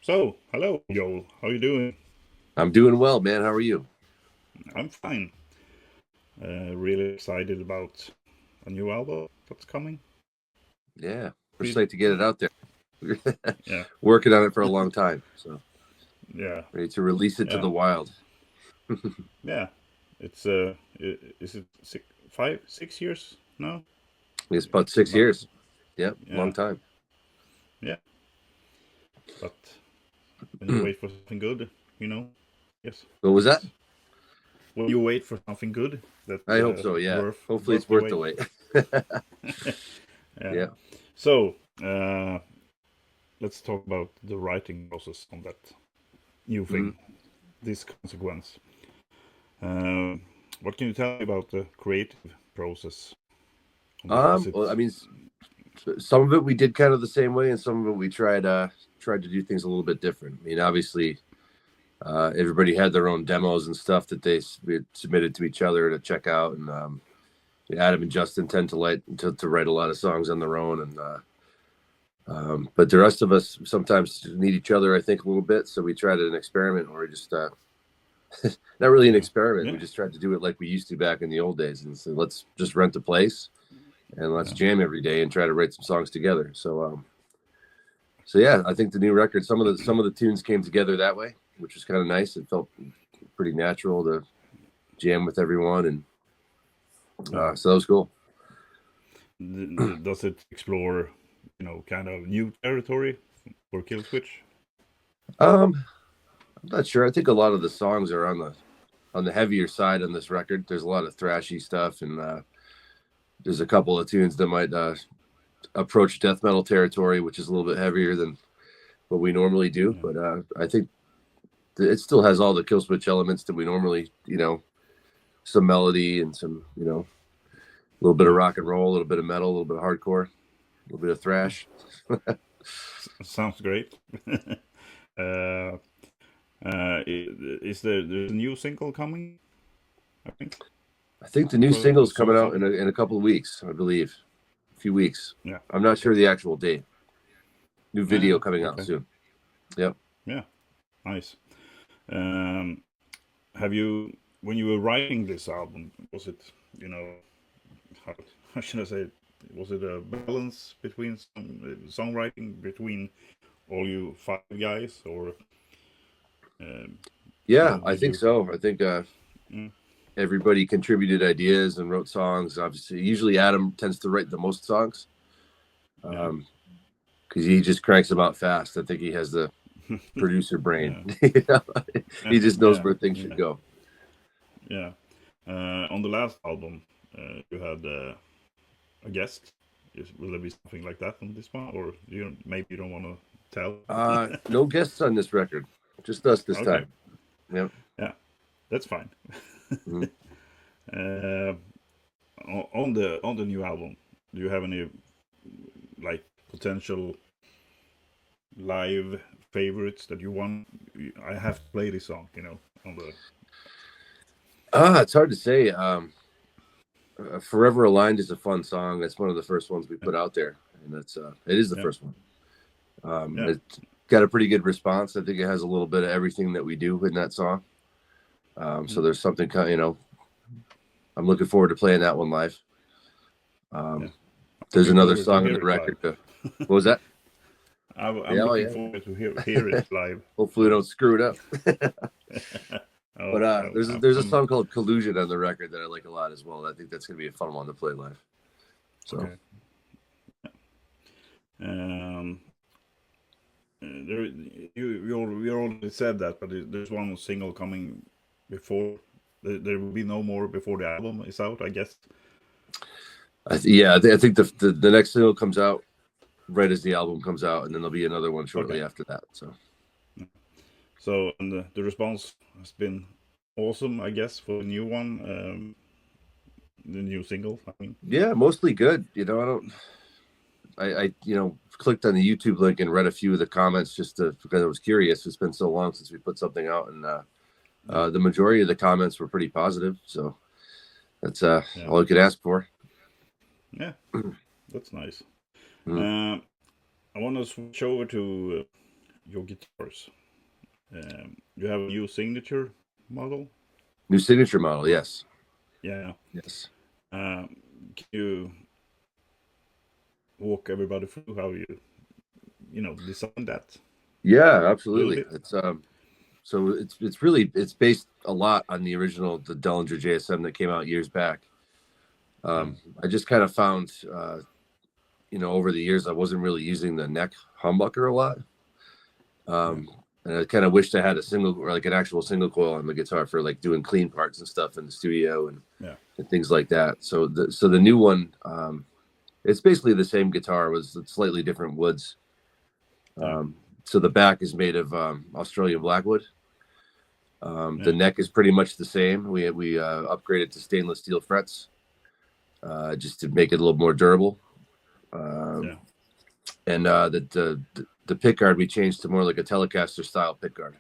So, hello, Joel. How you doing? I'm doing well, man. How are you? I'm fine. Really excited about a new album that's coming Yeah, we're pretty psyched to get it soon. out there. Yeah, Working on it for a long time, so yeah, ready to release it to yeah, the wild. yeah. It's is it 6 years now? It's about It's six about years. Yep, yeah, long time. yeah. But when you wait for something good, you know, yes, What was that? it's when you wait for something good that I hope so. Yeah. Hopefully, worth it's the worth the wait. wait. Yeah. Yeah. So, let's talk about the writing process on that new Mhm. thing, this consequence. Uh, what can you tell me about the creative process on that? Is Well, I it? mean, some of it we did kind of the same way, and some of it we tried to do things a little bit different. I mean, obviously, everybody had their own demos and stuff that we had submitted to each other to check out, and Adam and Justin tend to write a lot of songs on their own, and but the rest of us sometimes need each other, I think, a little bit. So we tried an experiment where we just not really an Yeah, experiment. We yeah, just tried to do it like we used to back in the old days, and so let's just rent a place and let's yeah, jam every day and try to write some songs together. So yeah, I think the new record, some of the tunes came together that way, which was kind of nice. It felt pretty natural to jam with everyone, and yeah. so that was cool. Does it explore, kind of new territory for Killswitch? I'm not sure. I think a lot of the songs are on the heavier side on this record. There's a lot of thrashy stuff, and there's a couple of tunes that might approach death metal territory, which is a little bit heavier than what we normally do. Yeah, But I think it still has all the Killswitch elements that we normally, some melody and some, a little bit of yeah. rock and roll, a little bit of metal, a little bit of hardcore, a little bit of thrash. Sounds great. uh, is there's a new single coming? I think I think the new for the single's coming out song. in a couple of weeks, I believe, a few weeks. Yeah. I'm not sure the actual date. New Yeah. video coming out Okay. soon. Yep. Yeah. Nice. Um, have you, when you were writing this album, was it, you know, how, how should I say it? Was it a balance between songwriting between all you five guys, or um, Yeah, I did think you? so. I think Mm, everybody contributed ideas and wrote songs. Obviously, usually Adam tends to write the most songs yeah, because he just cranks them out fast. I think he has the producer brain. yeah, He just knows yeah, where things should yeah, go. yeah. On the last album, you had a guest. Will there be something like that on this one, or maybe you don't want to tell? No guests on this record, just us this Okay, time. Yep. yeah, that's fine. Mhm. uh, on the new album, do you have any like potential live favorites that you want? I have to play this song, on the It's hard to say. Forever Aligned is a fun song. That's one of the first ones we yeah, put out there, and it is the yeah, first one. yeah, It's got a pretty good response. I think it has a little bit of everything that we do in that song. So mm, there's something kind. I'm looking forward to playing that one live. yeah. Um, I'm there's looking another forward to song on hear the it live. record. What was that? I'm Yeah, oh, looking yeah. forward to hear it live. Hopefully, we So, don't screw it up. oh But no, there's a song called Collusion on the record that I like a lot as well. I think that's gonna be a fun one to play live. So okay. Um, there, you already said that, but there's one single coming before. There will be no more before the album is out, I guess. I think the next single comes out right as the album comes out, and then there'll be another one Okay. shortly after that. So So, and the response has been awesome, I guess, for the new one, the new single. I mean, yeah, mostly good. I clicked on the YouTube link and read a few of the comments because I was curious. It's been so long since we put something out, and yeah, the majority of the comments were pretty positive. So that's yeah, all I could ask for. yeah. That's nice. Mm. Uh, I want to switch over to your guitar. guitars. You have a new signature model. New signature model, yes. Yeah. Yes. Can you walk everybody through how you designed that? Yeah, A little absolutely. bit. It's so it's really it's based a lot on the original the Dellinger JSM that came out years back. I just kind of found over the years I wasn't really using the neck humbucker a lot. And I kind of wished I had a single or like an actual single coil on the guitar for like doing clean parts and stuff in the studio and things like that. So the new one, it's basically the same guitar with slightly different woods. So the back is made of Australian blackwood. The neck is pretty much the same. We upgraded to stainless steel frets just to make it a little more durable. And the pickguard we changed to more like a Telecaster style pickguard,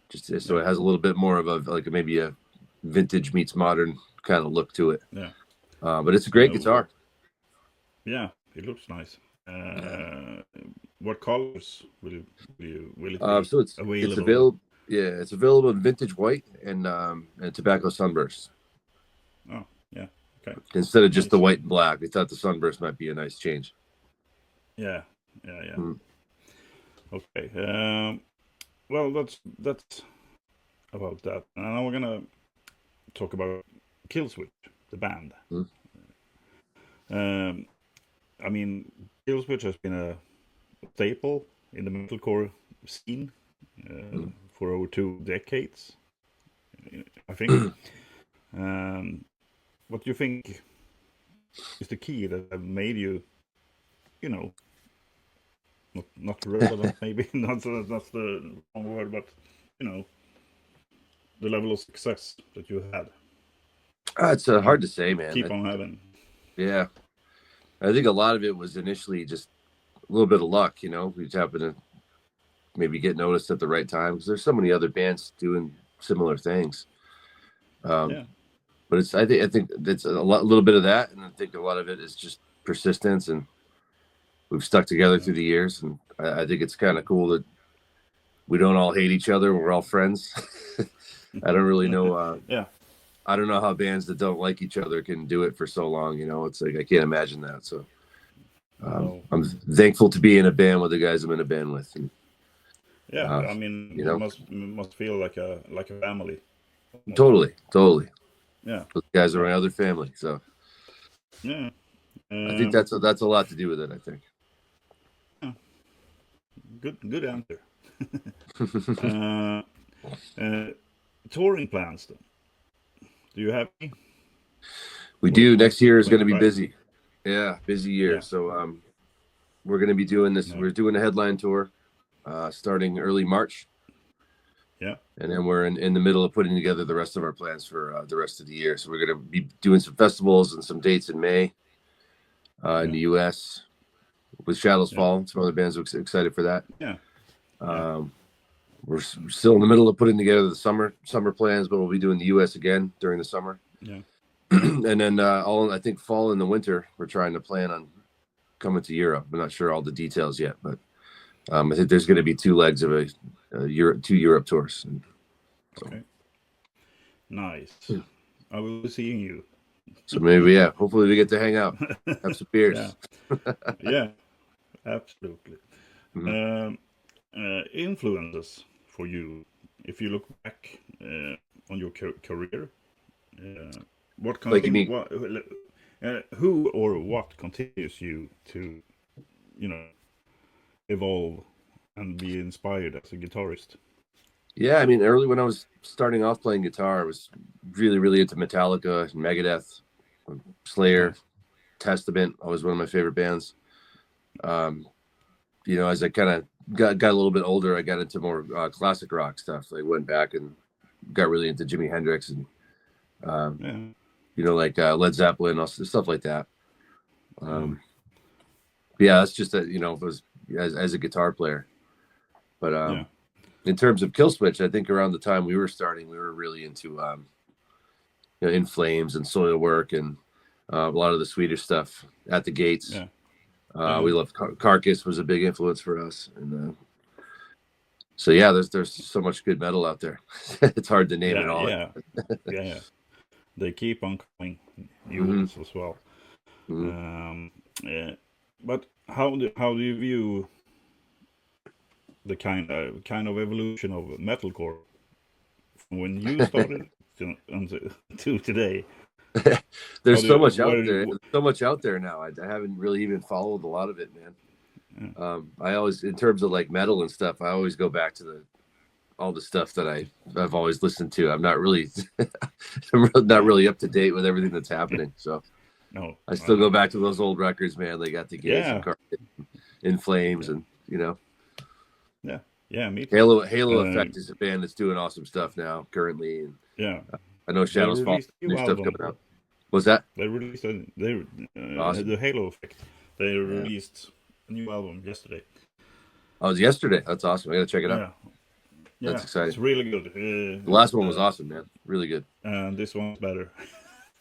just so it has a little bit more of a maybe a vintage meets modern kind of look to it. But it's a great guitar. Yeah, it looks nice. What colors will it be So it's available. Yeah, it's available in vintage white and tobacco sunburst. Oh, yeah. Okay. Instead of just the white and black, we thought the sunburst might be a nice change. Yeah. Okay. Well, that's about that. And now we're gonna talk about Killswitch, the band. I mean, Killswitch has been a staple in the metalcore scene for over 2 decades, I think. What do you think is the key that have made you, not relevant, maybe that's the wrong word, but the level of success that you had? It's hard to say, man. Keep on having. Yeah, I think a lot of it was initially just a little bit of luck. We just happened to maybe get noticed at the right time because there's so many other bands doing similar things. But I think it's a little bit of that, and I think a lot of it is just persistence, and we've stuck together through the years, and I think it's kind of cool that we don't all hate each other. We're all friends. I don't really know. I don't know how bands that don't like each other can do it for so long. It's like I can't imagine that. So I'm thankful to be in a band with the guys I'm in a band with. And, I mean, it must feel like a family. Totally. Yeah, those guys are my other family. So yeah, I think that's a lot to do with it. I think. Good answer. Touring plans, then? Do you have any? We do. Next year is going to be busy. Yeah, busy year. Yeah. So we're going to be doing this. We're doing a headline tour starting early March. Yeah. And then we're in the middle of putting together the rest of our plans for the rest of the year. So we're going to be doing some festivals and some dates in May in the U.S. with Shadows Fall. Some other bands are excited for that. Yeah. We're still in the middle of putting together the summer plans, but we'll be doing the U.S. again during the summer. Yeah. And then I think fall and the winter, we're trying to plan on coming to Europe. I'm not sure all the details yet, but I think there's going to be 2 legs of two Europe tours. So. Okay. Nice. I will be seeing you. So maybe, hopefully we get to hang out, have some beers. Yeah, absolutely. Influences for you, if you look back on your career, what who or what continues you to, evolve and be inspired as a guitarist? Yeah, I mean, early when I was starting off playing guitar, I was really, really into Metallica, Megadeth, Slayer, Testament. Always one of my favorite bands. As I kind of got a little bit older, I got into more classic rock stuff. I went back and got really into Jimi Hendrix and, like Led Zeppelin, stuff like that. That's just that, it was as a guitar player. But in terms of Killswitch, I think around the time we were starting, we were really into In Flames and Soilwork and a lot of the Swedish stuff at the Gates. We loved Carcass was a big influence for us, and So yeah, there's so much good metal out there. It's hard to name it Yeah, all. yeah, yeah. They keep on coming new Hmm. ones as well. Hmm. Yeah. But how do you view the kind of evolution of metalcore from when you started to today? How There's do so you, much out where there. you, There's so much out there now. I haven't really even followed a lot of it, man. yeah, I always, in terms of like metal and stuff, I always go back to all the stuff that I've always listened to. I'm not really not yeah, really up to date with everything that's happening. So no, I I still go know. back to those old records, man. They got the gates and Yeah, carpet, in flames, yeah, and you know, yeah, yeah. Me too. Halo Uh, Effect is a band that's doing awesome stuff now currently, and yeah, I know they Shadows Fall, released a new new stuff album. coming out. Was that They released awesome? the Halo Effect. They Yeah. released a new album yesterday. Oh, it was yesterday. That's awesome. I gotta check it out. Yeah, That's yeah, it's exciting. really good. The last one was awesome, man. Really good. And this one's better,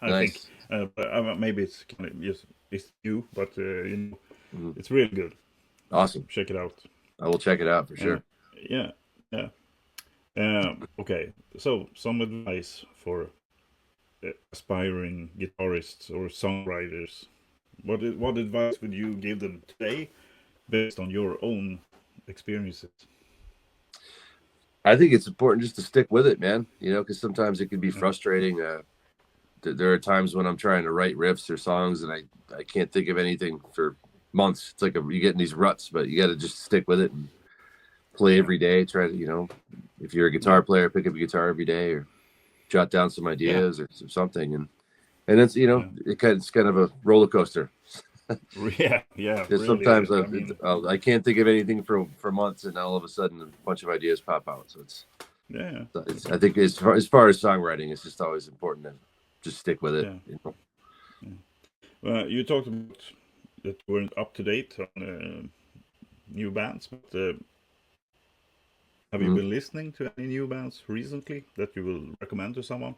I think. Nice. But maybe it's kind of just it's new, but Mhm. it's really good. Awesome. Check it out. I will check it out for Uh, sure. yeah, yeah. Okay, so some advice for aspiring guitarists or songwriters. What advice would you give them today, based on your own experiences? I think it's important just to stick with it, man. Because sometimes it can be Yeah, frustrating. There are times when I'm trying to write riffs or songs and I can't think of anything for months. It's like you get in these ruts, but you got to just stick with it and play yeah, every day. Try to, if you're a yeah, guitar player, pick up a guitar every day or jot down some yeah, ideas or something. And it's, yeah, it's kind of a roller coaster. yeah, yeah. There's Really, sometimes I mean, I can't think of anything for months, and all of a sudden a bunch of ideas pop out. So yeah, I think as far as songwriting, it's just always important to just stick with it. yeah, yeah. You talked about that you weren't up to date on new bands, but have you Mhm. been listening to any new bands recently that you will recommend to someone?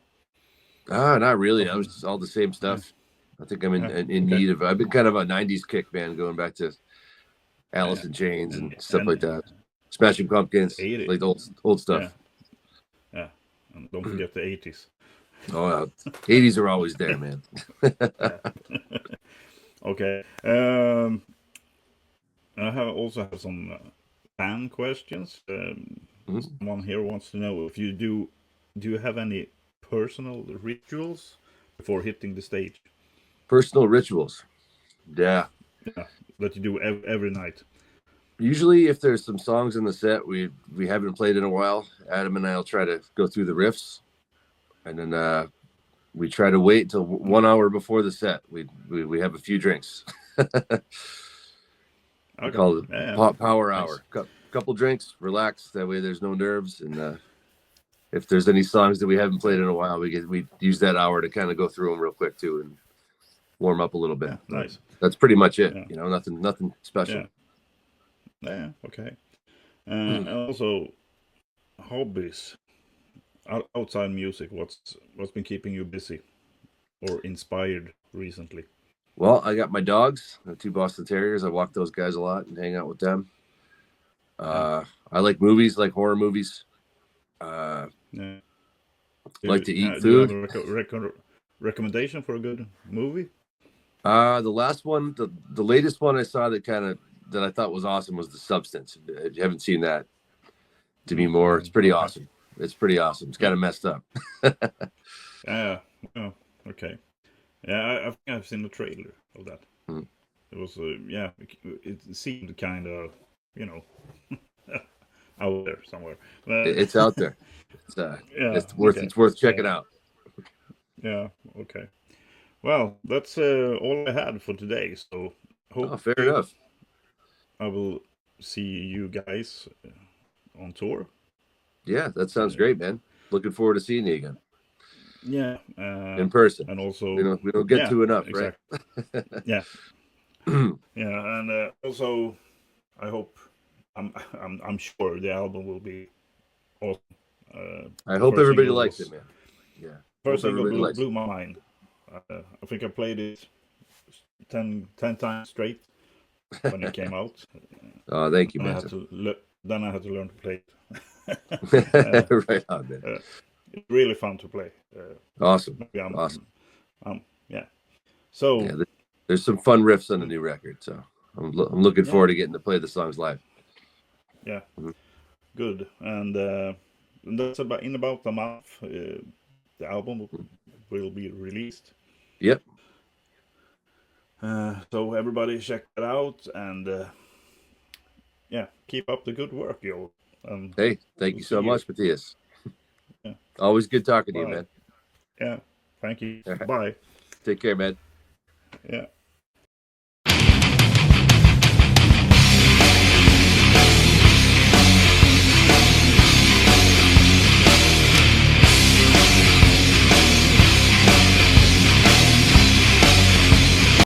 Not really. I was Something? just all the same Yeah, stuff. I think I'm in yeah, in okay, need of. I've been kind of a '90s kick band, going back to yeah, Alice in Chains and stuff like and that. Smashing Pumpkins, 80, like the old yeah, stuff. yeah, and don't forget the 80s. Oh, '80s are always there, man. Yeah. Okay. Also have some fan questions. Mhm. Someone here wants to know if you do you have any personal rituals before hitting the stage? Personal rituals. Yeah. Yeah, that you do every night. Usually, if there's some songs in the set we haven't played in a while, Adam and I'll try to go through the riffs, and then we try to wait until 1 hour before the set. We have a few drinks. We Okay. call it Yeah, power nice. hour. Couple drinks, relax. That way, there's no nerves. And if there's any songs that we haven't played Yeah, in a while, we use that hour to kind of go through them real quick too and warm up a little bit. yeah, But nice. that's pretty much it. Yeah, Nothing special. yeah, yeah. Okay. And also hobbies outside music. What's been keeping you busy or inspired recently? Well, I got my dogs, the two Boston Terriers. I walk those guys a lot and hang out with them. Yeah, I like movies, like horror movies. Uh, yeah. like to eat Do you have food. a recommendation for a good movie? The last one, the latest one I saw that I thought was awesome was The Substance. If you haven't seen that, to be more, it's pretty Okay. awesome. It's pretty awesome. It's kind Yeah. of messed up. Yeah. Oh, okay. Yeah, I think I've seen the trailer of that. Mm. It was, yeah, it seemed kind of, you know, out there somewhere. But It's out there. It's yeah, okay. it's worth checking out. Yeah, okay. Well, that's all I had for today. So Oh, fair hopefully enough. I will see you guys on tour. Yeah, that sounds Uh, great, man. Looking forward to seeing you again yeah, in person. and We also, don't get yeah, to enough, right? exactly. Yeah, yeah, and also I hope I'm sure the album will be awesome. I The hope first everybody single likes it, was man. Yeah, first hope single everybody likes it. blew my mind. I think I played it 10 times straight when it came out. Oh, thank you, And I man. had to then I had to learn to play it. Right on, man. It's really fun to play. Awesome. Maybe Awesome. Yeah. So yeah, there's some fun riffs on the new record, so I'm looking forward to getting to play the songs live. Yeah, good. And that's in about a month. The album will be released. Yep. So everybody check it out, and yeah, keep up the good work, Joel. Hey, thank you so much, Matthias. Yeah. Always good talking to you, Bye. man. Yeah, thank you. All right. Bye. Take care, man. Yeah.